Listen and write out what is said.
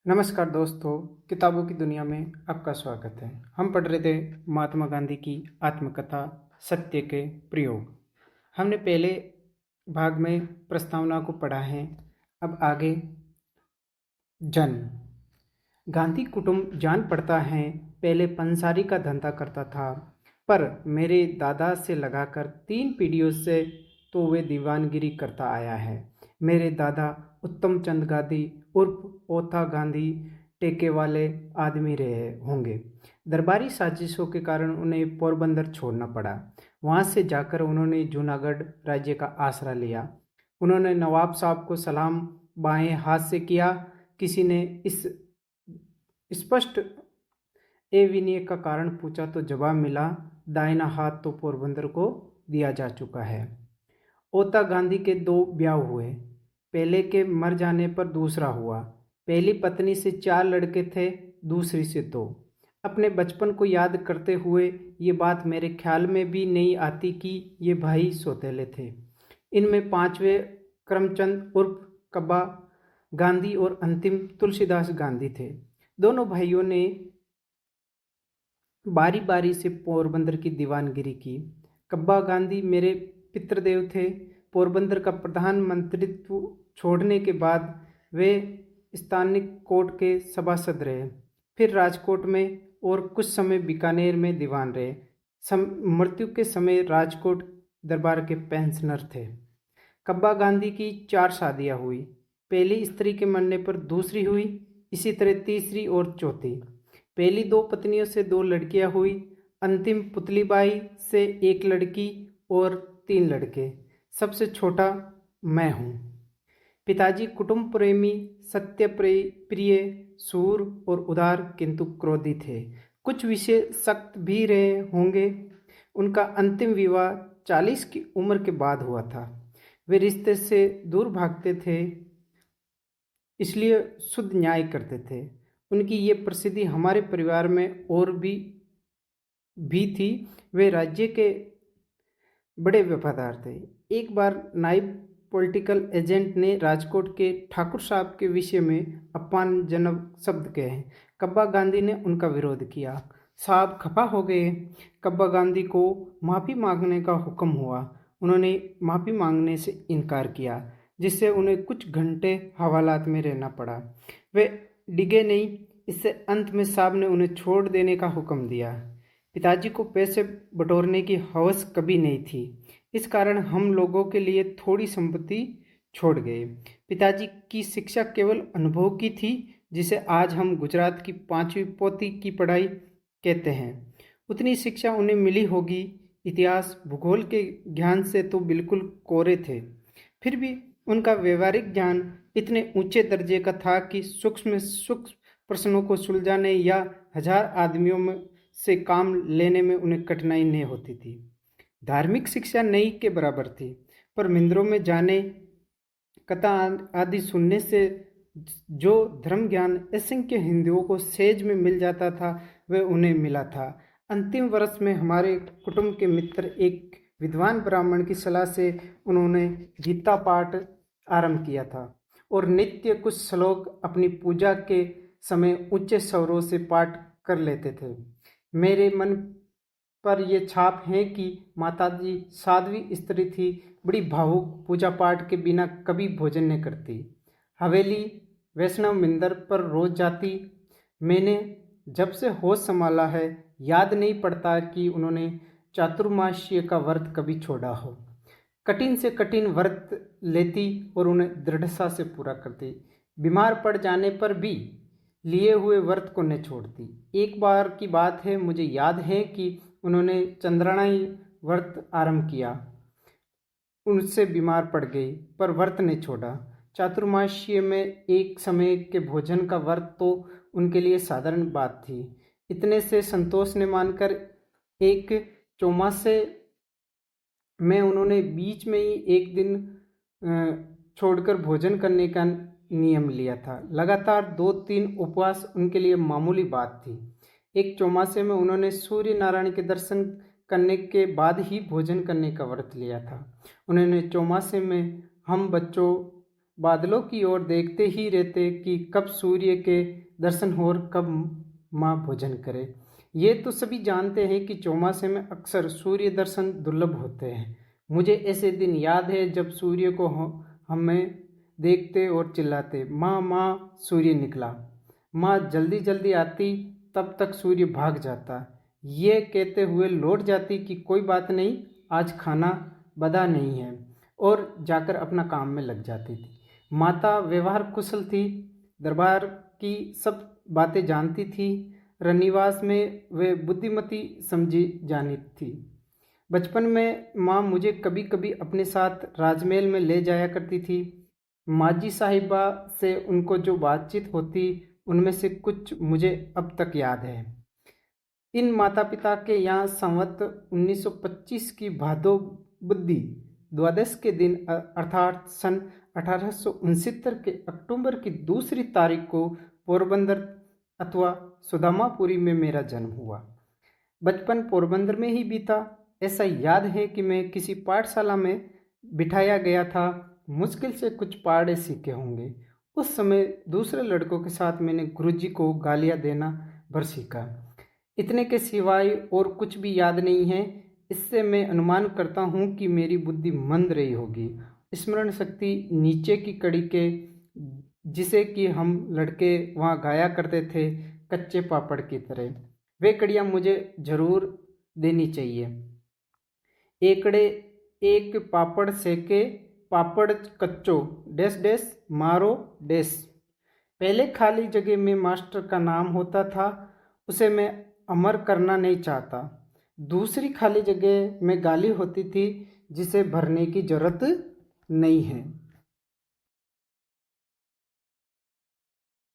नमस्कार दोस्तों, किताबों की दुनिया में आपका स्वागत है। हम पढ़ रहे थे महात्मा गांधी की आत्मकथा सत्य के प्रयोग। हमने पहले भाग में प्रस्तावना को पढ़ा है। अब आगे जन्म। गांधी कुटुंब जान पड़ता है पहले पंसारी का धंधा करता था, पर मेरे दादा से लगाकर 3 पीढ़ियों से तो वे दीवानगिरी करता आया है। मेरे दादा उत्तम चंद गांधी उर्फ ओथा गांधी टेके वाले आदमी रहे होंगे। दरबारी साजिशों के कारण उन्हें पोरबंदर छोड़ना पड़ा। वहां से जाकर उन्होंने जूनागढ़ राज्य का आसरा लिया। उन्होंने नवाब साहब को सलाम बाएं हाथ से किया। किसी ने इस स्पष्ट विनय का कारण पूछा तो जवाब मिला, दाहिना हाथ तो पोरबंदर को दिया जा चुका है। ओता गांधी के 2 ब्याह हुए। पहले के मर जाने पर दूसरा हुआ। पहली पत्नी से 4 लड़के थे, दूसरी से 2। अपने बचपन को याद करते हुए ये बात मेरे ख्याल में भी नहीं आती कि ये भाई सौतेले थे। इनमें 5वें करमचंद उर्फ कब्बा गांधी और अंतिम तुलसीदास गांधी थे। दोनों भाइयों ने बारी बारी से पोरबंदर की दीवानगिरी की। कब्बा गांधी मेरे पितृदेव थे। पोरबंदर का प्रधानमंत्रित्व छोड़ने के बाद वे स्थानिक कोर्ट के सभासद रहे, फिर राजकोट में और कुछ समय बीकानेर में दीवान रहे। मृत्यु के समय राजकोट दरबार के पेंशनर थे। कब्बा गांधी की 4 शादियां हुई। पहली स्त्री के मरने पर दूसरी हुई, इसी तरह तीसरी और चौथी। पहली 2 पत्नियों से 2 लड़कियां हुई। अंतिम पुतलीबाई से 1 लड़की और 3 लड़के। सबसे छोटा मैं हूँ। पिताजी कुटुंब प्रेमी, सत्य प्रिय, सूर और उदार किंतु क्रोधी थे। कुछ विषय सख्त भी रहे होंगे। उनका अंतिम विवाह 40 की उम्र के बाद हुआ था। वे रिश्ते से दूर भागते थे, इसलिए शुद्ध न्याय करते थे। उनकी ये प्रसिद्धि हमारे परिवार में और भी थी। वे राज्य के बड़े वफादार थे। एक बार नाइब पॉलिटिकल एजेंट ने राजकोट के ठाकुर साहब के विषय में अपमानजनक शब्द कहे। कब्बा गांधी ने उनका विरोध किया। साहब खफा हो गए। कब्बा गांधी को माफ़ी मांगने का हुक्म हुआ। उन्होंने माफ़ी मांगने से इनकार किया, जिससे उन्हें कुछ घंटे हवालात में रहना पड़ा। वे डिगे नहीं। इससे अंत में साहब ने उन्हें छोड़ देने का हुक्म दिया। पिताजी को पैसे बटोरने की हवस कभी नहीं थी। इस कारण हम लोगों के लिए थोड़ी संपत्ति छोड़ गए। पिताजी की शिक्षा केवल अनुभव की थी, जिसे आज हम गुजरात की 5वीं पोती की पढ़ाई कहते हैं। उतनी शिक्षा उन्हें मिली होगी। इतिहास भूगोल के ज्ञान से तो बिल्कुल कोरे थे। फिर भी उनका व्यवहारिक ज्ञान इतने ऊंचे दर्जे का था कि सूक्ष्म प्रश्नों को सुलझाने या 1000 आदमियों में से काम लेने में उन्हें कठिनाई नहीं होती थी। धार्मिक शिक्षा नहीं के बराबर थी, पर मंदिरों में जाने, कथा आदि सुनने से जो धर्म ज्ञान असंख्य हिंदुओं को सहज में मिल जाता था, वह उन्हें मिला था। अंतिम वर्ष में हमारे कुटुंब के मित्र एक विद्वान ब्राह्मण की सलाह से उन्होंने गीता पाठ आरंभ किया था और नित्य कुछ श्लोक अपनी पूजा के समय ऊंचे स्वरों से पाठ कर लेते थे। मेरे मन पर यह छाप है कि माताजी साध्वी स्त्री थी, बड़ी भावुक, पूजा पाठ के बिना कभी भोजन नहीं करती। हवेली वैष्णव मंदिर पर रोज जाती। मैंने जब से होश संभाला है, याद नहीं पड़ता कि उन्होंने चातुर्मास्य का व्रत कभी छोड़ा हो। कठिन से कठिन व्रत लेती और उन्हें दृढ़ता से पूरा करती। बीमार पड़ जाने पर भी लिए हुए व्रत को न छोड़ती। एक बार की बात है, मुझे याद है कि उन्होंने चंद्रायणी व्रत आरंभ किया, उनसे बीमार पड़ गई, पर व्रत ने छोड़ा। चातुर्मास्य में एक समय के भोजन का व्रत तो उनके लिए साधारण बात थी। इतने से संतोष ने मानकर एक चौमासे में उन्होंने बीच में ही एक दिन छोड़कर भोजन करने का नियम लिया था। लगातार 2-3 उपवास उनके लिए मामूली बात थी। एक चौमासे में उन्होंने सूर्य नारायण के दर्शन करने के बाद ही भोजन करने का व्रत लिया था। उन्होंने चौमासे में हम बच्चों बादलों की ओर देखते ही रहते कि कब सूर्य के दर्शन हो और कब माँ भोजन करे। ये तो सभी जानते हैं कि चौमासे में अक्सर सूर्य दर्शन दुर्लभ होते हैं। मुझे ऐसे दिन याद है जब सूर्य को हमें देखते और चिल्लाते, माँ माँ सूर्य निकला। माँ जल्दी जल्दी आती, तब तक सूर्य भाग जाता। ये कहते हुए लौट जाती कि कोई बात नहीं, आज खाना बदा नहीं है, और जाकर अपना काम में लग जाती थी। माता व्यवहार कुशल थी, दरबार की सब बातें जानती थी, रनिवास में वे बुद्धिमती समझी जानी थी। बचपन में माँ मुझे कभी कभी अपने साथ राजमहल में ले जाया करती थी। माजी साहिबा से उनको जो बातचीत होती, उनमें से कुछ मुझे अब तक याद है। इन माता पिता के यहाँ संवत 1925 की भादो बुद्धि द्वादश के दिन अर्थात सन 1869 के अक्टूबर की 2 तारीख को पोरबंदर अथवा सुदामापुरी में मेरा जन्म हुआ। बचपन पोरबंदर में ही बीता। ऐसा याद है कि मैं किसी पाठशाला में बिठाया गया था। मुश्किल से कुछ पहाड़े सीखे होंगे। उस समय दूसरे लड़कों के साथ मैंने गुरुजी को गालियाँ देना भर सीखा। इतने के सिवाय और कुछ भी याद नहीं है। इससे मैं अनुमान करता हूँ कि मेरी बुद्धि मंद रही होगी। स्मरण शक्ति नीचे की कड़ी के, जिसे कि हम लड़के वहाँ गाया करते थे कच्चे पापड़ की तरह, वे कड़ियाँ मुझे जरूर देनी चाहिए। एकड़े एक पापड़ सेके, पापड़ कच्चो, डैश डैश मारो डैश। पहले खाली जगह में मास्टर का नाम होता था, उसे मैं अमर करना नहीं चाहता। दूसरी खाली जगह में गाली होती थी, जिसे भरने की जरूरत नहीं है।